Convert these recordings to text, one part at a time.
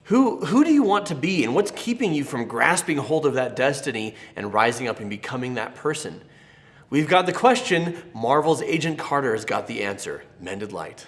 Who do you want to be, and what's keeping you from grasping hold of that destiny and rising up and becoming that person? We've got the question, Marvel's Agent Carter has got the answer. Mended Light.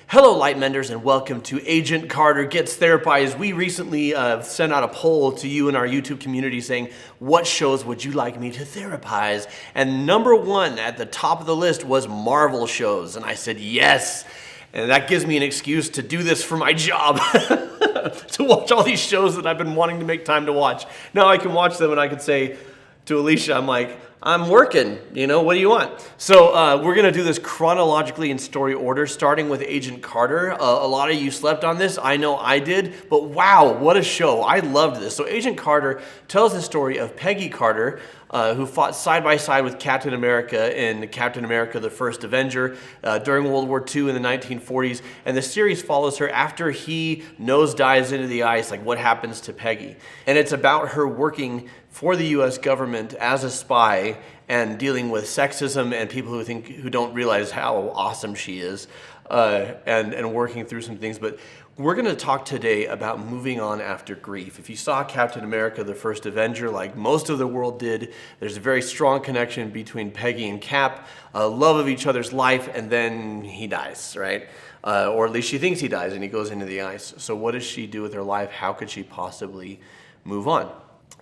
Hello, Light Menders, and welcome to Agent Carter Gets Therapized. We recently sent out a poll to you in our YouTube community saying, what shows would you like me to therapize? And number one at the top of the list was Marvel shows. And I said, yes. And that gives me an excuse to do this for my job, to watch all these shows that I've been wanting to make time to watch. Now I can watch them and I can say to Alicia, I'm like, I'm working, what do you want? So we're gonna do this chronologically in story order, starting with Agent Carter. A lot of you slept on this, I know I did, but wow, what a show. I loved this. So Agent Carter tells the story of Peggy Carter, who fought side by side with Captain America in Captain America the First Avenger during World War II in the 1940s. And the series follows her after he nosedives into the ice, like what happens to Peggy. And it's about her working for the US government as a spy and dealing with sexism and people who don't realize how awesome she is, and working through some things. But we're going to talk today about moving on after grief. If you saw Captain America the First Avenger, like most of the world did, there's a very strong connection between Peggy and Cap, love of each other's life, and then he dies, right? Or at least she thinks he dies and he goes into the ice. So what does she do with her life? How could she possibly move on?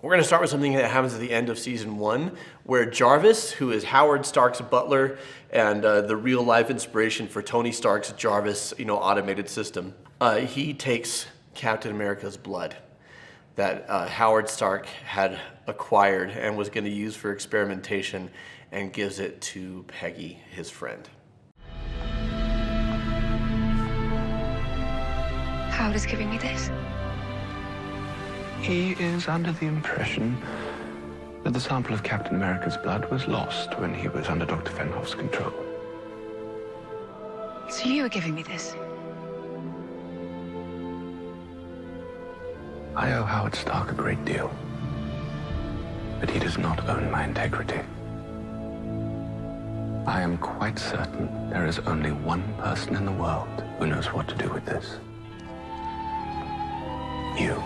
We're going to start with something that happens at the end of season 1, where Jarvis, who is Howard Stark's butler and the real life inspiration for Tony Stark's Jarvis, automated system, he takes Captain America's blood that Howard Stark had acquired and was going to use for experimentation and gives it to Peggy, his friend. Howard is giving me this. He is under the impression that the sample of Captain America's blood was lost when he was under Dr. Fenhoff's control. So you are giving me this? I owe Howard Stark a great deal, but he does not own my integrity. I am quite certain there is only one person in the world who knows what to do with this. You.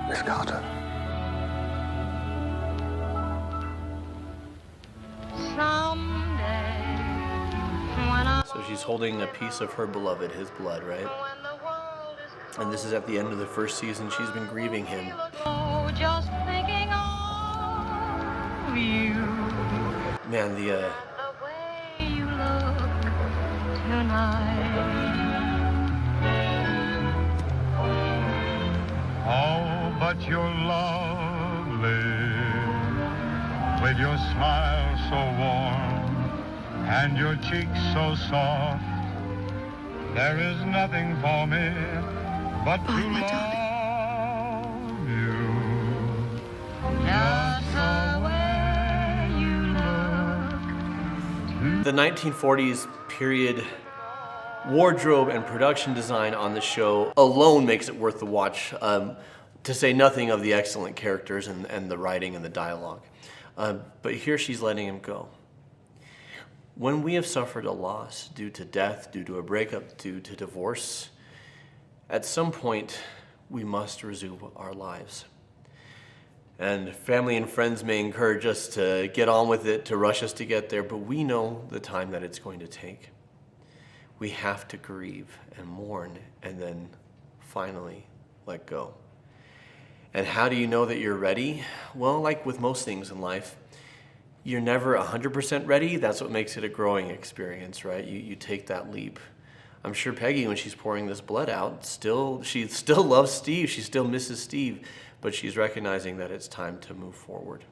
Miss Carter. So she's holding a piece of her beloved, his blood, right? And this is at the end of the first season. She's been grieving him. Man, the but you're lovely, with your smile so warm and your cheeks so soft. There is nothing for me but to love you, just the way you look. The 1940s period wardrobe and production design on the show alone makes it worth the watch. To say nothing of the excellent characters and the writing and the dialogue. But here she's letting him go. When we have suffered a loss due to death, due to a breakup, due to divorce, at some point we must resume our lives. And family and friends may encourage us to get on with it, to rush us to get there, but we know the time that it's going to take. We have to grieve and mourn and then finally let go. And how do you know that you're ready? Well, like with most things in life, you're never 100% ready. That's what makes it a growing experience, right? You take that leap. I'm sure Peggy, when she's pouring this blood out, she still loves Steve. She still misses Steve, but she's recognizing that it's time to move forward.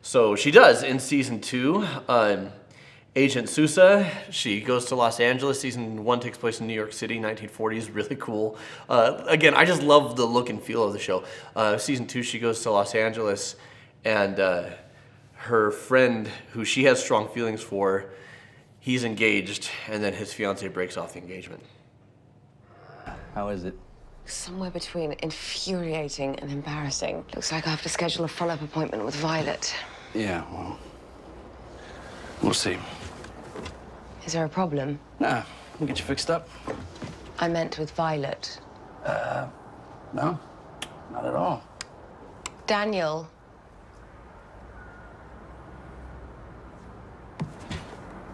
So she does in season 2. Agent Sousa, she goes to Los Angeles. Season 1 takes place in New York City, 1940s, really cool. Again, I just love the look and feel of the show. Season 2, she goes to Los Angeles, and her friend, who she has strong feelings for, he's engaged, and then his fiance breaks off the engagement. How is it? Somewhere between infuriating and embarrassing. Looks like I have to schedule a follow-up appointment with Violet. Yeah, well, we'll see. Is there a problem? Nah, we'll get you fixed up. I meant with Violet. No, not at all. Daniel.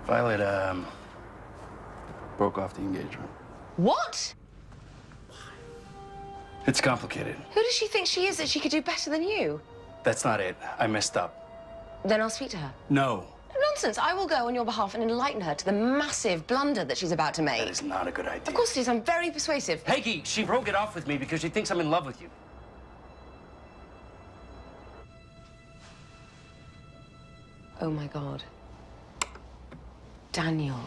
Violet, broke off the engagement. What? It's complicated. Who does she think she is that she could do better than you? That's not it. I messed up. Then I'll speak to her. No, Nonsense. I will go on your behalf and enlighten her to the massive blunder that she's about to make. that is not a good idea. Of course it is. I'm very persuasive. Peggy, she broke it off with me because she thinks I'm in love with you. Oh, my God. Daniel.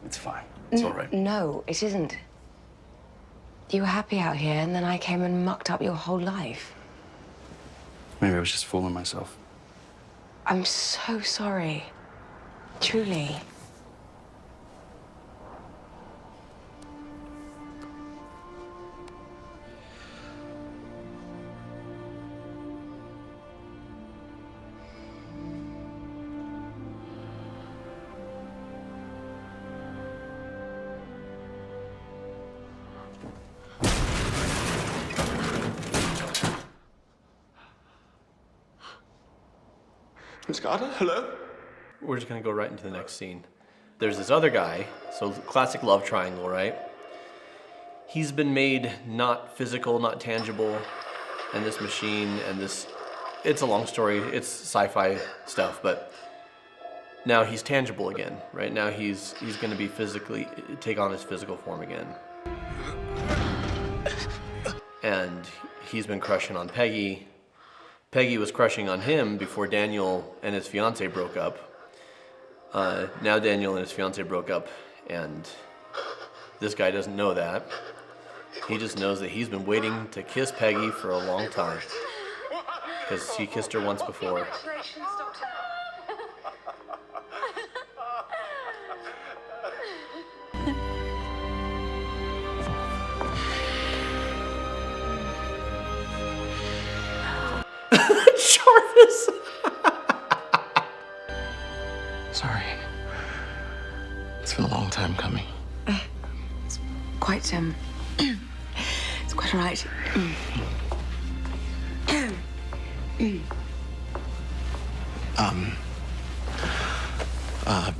It's fine. It's all right. No, it isn't. You were happy out here, and then I came and mucked up your whole life. Maybe I was just fooling myself. I'm so sorry. Truly. Miss Carter, hello? We're just gonna go right into the next scene. There's this other guy, so classic love triangle, right? He's been made not physical, not tangible, and this machine and this, it's a long story, it's sci-fi stuff, but now he's tangible again, right? Now he's gonna be physically, take on his physical form again. And he's been crushing on Peggy. Peggy was crushing on him before Daniel and his fiance broke up. Now Daniel and his fiance broke up, and this guy doesn't know that. He just knows that he's been waiting to kiss Peggy for a long time, because he kissed her once before. Jarvis! Sorry. It's been a long time coming. It's quite, it's quite all right.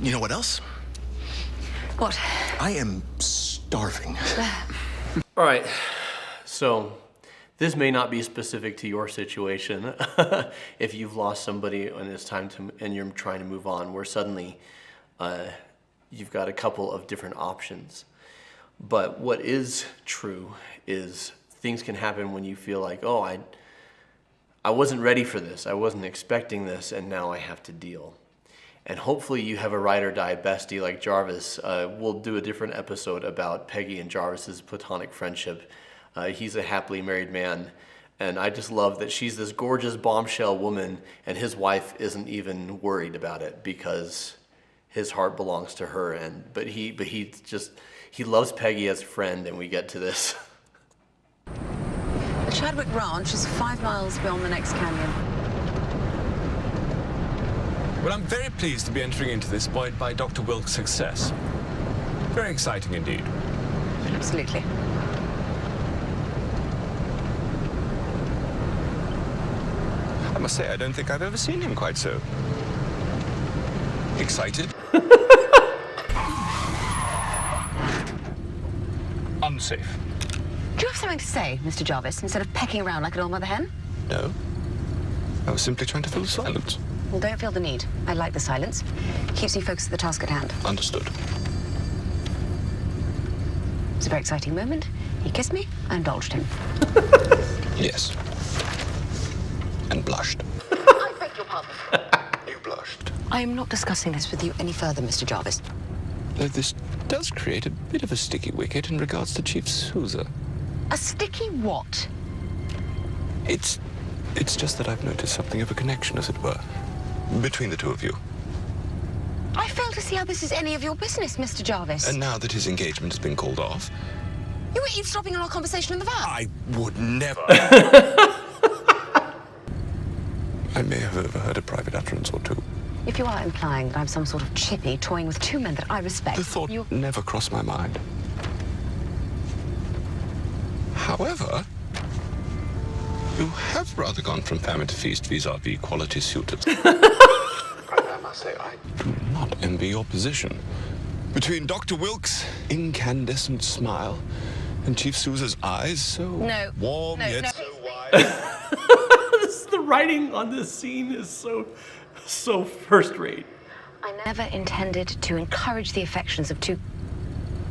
You know what else? What? I am starving. All right, so this may not be specific to your situation. If you've lost somebody and it's time to, and you're trying to move on, where suddenly you've got a couple of different options. But what is true is things can happen when you feel like, oh, I wasn't ready for this, I wasn't expecting this, and now I have to deal. And hopefully you have a ride or die bestie like Jarvis. We'll do a different episode about Peggy and Jarvis's platonic friendship. He's a happily married man, and I just love that she's this gorgeous bombshell woman, and his wife isn't even worried about it because his heart belongs to her. But he loves Peggy as a friend, and we get to this. The Chadwick Ranch is 5 miles beyond the next canyon. Well, I'm very pleased to be entering into this buoyed by Dr. Wilkes' success. Very exciting indeed. Absolutely. I must say, I don't think I've ever seen him quite so excited. Unsafe. Do you have something to say, Mr. Jarvis, instead of pecking around like an old mother hen? No. I was simply trying to fill the silence. Well, don't feel the need. I like the silence. Keeps you focused on the task at hand. Understood. It's a very exciting moment. He kissed me. I indulged him. Yes. And blushed. I beg your pardon. You blushed. I am not discussing this with you any further, Mr. Jarvis. Though this does create a bit of a sticky wicket in regards to Chief Sousa. A sticky what? It's just that I've noticed something of a connection, as it were, between the two of you. I fail to see how this is any of your business, Mr. Jarvis. And now that his engagement has been called off, You were eavesdropping on our conversation in the van. I would never. I may have overheard a private utterance or two. If you are implying that I'm some sort of chippy toying with two men that I respect... The thought never crossed my mind. However, you have rather gone from famine to feast vis-a-vis quality suitors. I must say, I Do not envy your position. Between Dr. Wilkes' incandescent smile and Chief Sousa's eyes, so warm yet so wide. The writing on this scene is so first rate. I never intended to encourage the affections of two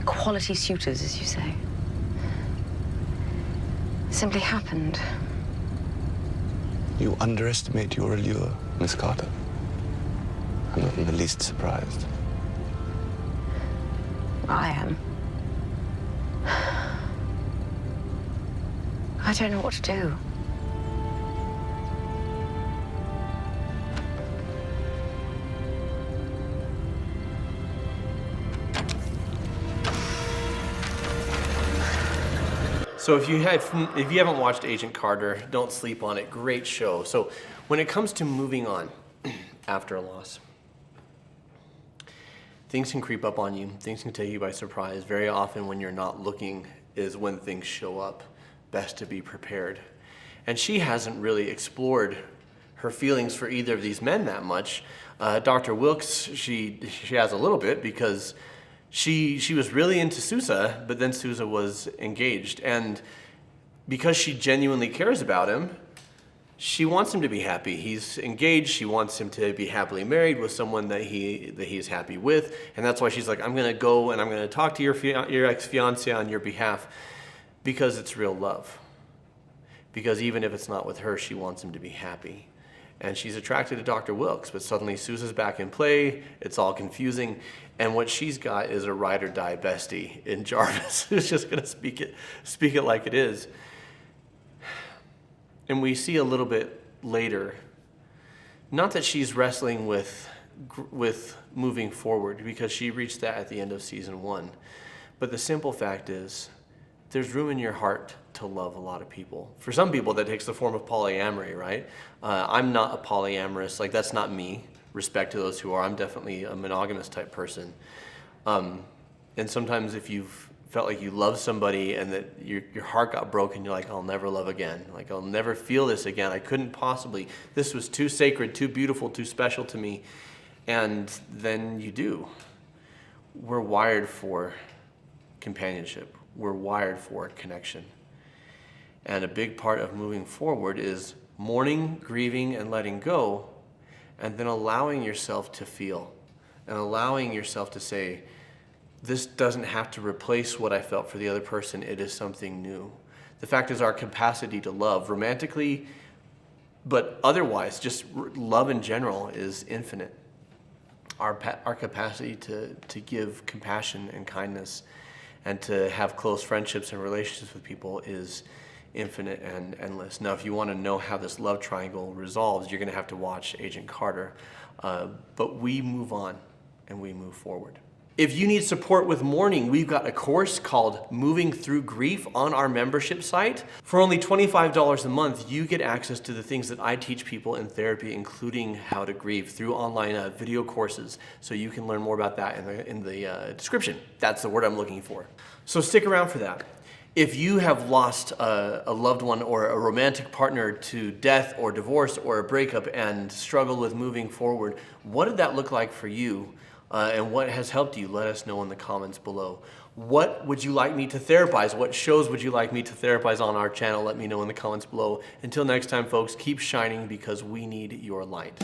quality suitors, as you say. It simply happened. You underestimate your allure, Miss Carter. I'm not in the least surprised. I am. I don't know what to do. So if you haven't watched Agent Carter, don't sleep on it. Great show. So when it comes to moving on after a loss, things can creep up on you. Things can take you by surprise. Very often when you're not looking is when things show up. Best to be prepared. And she hasn't really explored her feelings for either of these men that much. Dr. Wilkes, she has a little bit because she was really into Sousa, but then Sousa was engaged. And because she genuinely cares about him, she wants him to be happy. He's engaged. She wants him to be happily married with someone that he's happy with. And that's why she's like, I'm going to go and I'm going to talk to your ex-fiancé on your behalf because it's real love. Because even if it's not with her, she wants him to be happy. And she's attracted to Dr. Wilkes, but suddenly Sousa's back in play. It's all confusing. And what she's got is a ride or die bestie in Jarvis who's just going to speak it like it is. And we see a little bit later, not that she's wrestling with moving forward, because she reached that at the end of season 1. But the simple fact is, there's room in your heart to love a lot of people. For some people, that takes the form of polyamory, right? I'm not a polyamorous, like that's not me. Respect to those who are. I'm definitely a monogamous type person. And sometimes if you've felt like you love somebody and that your heart got broken, you're like, I'll never love again. Like, I'll never feel this again. I couldn't possibly. This was too sacred, too beautiful, too special to me. And then you do. We're wired for companionship. We're wired for connection. And a big part of moving forward is mourning, grieving, and letting go, and then allowing yourself to feel and allowing yourself to say, this doesn't have to replace what I felt for the other person. It is something new. The fact is, our capacity to love romantically, but otherwise, just love in general, is infinite. Our capacity to give compassion and kindness and to have close friendships and relationships with people is infinite and endless. Now, if you want to know how this love triangle resolves, you're going to have to watch Agent Carter. But we move on and we move forward. If you need support with mourning, we've got a course called Moving Through Grief on our membership site. For only $25 a month, you get access to the things that I teach people in therapy, including how to grieve through online video courses. So you can learn more about that in the description. That's the word I'm looking for. So stick around for that. If you have lost a loved one or a romantic partner to death or divorce or a breakup and struggle with moving forward, what did that look like for you? And what has helped you? Let us know in the comments below. What would you like me to therapize? What shows would you like me to therapize on our channel? Let me know in the comments below. Until next time, folks, keep shining because we need your light.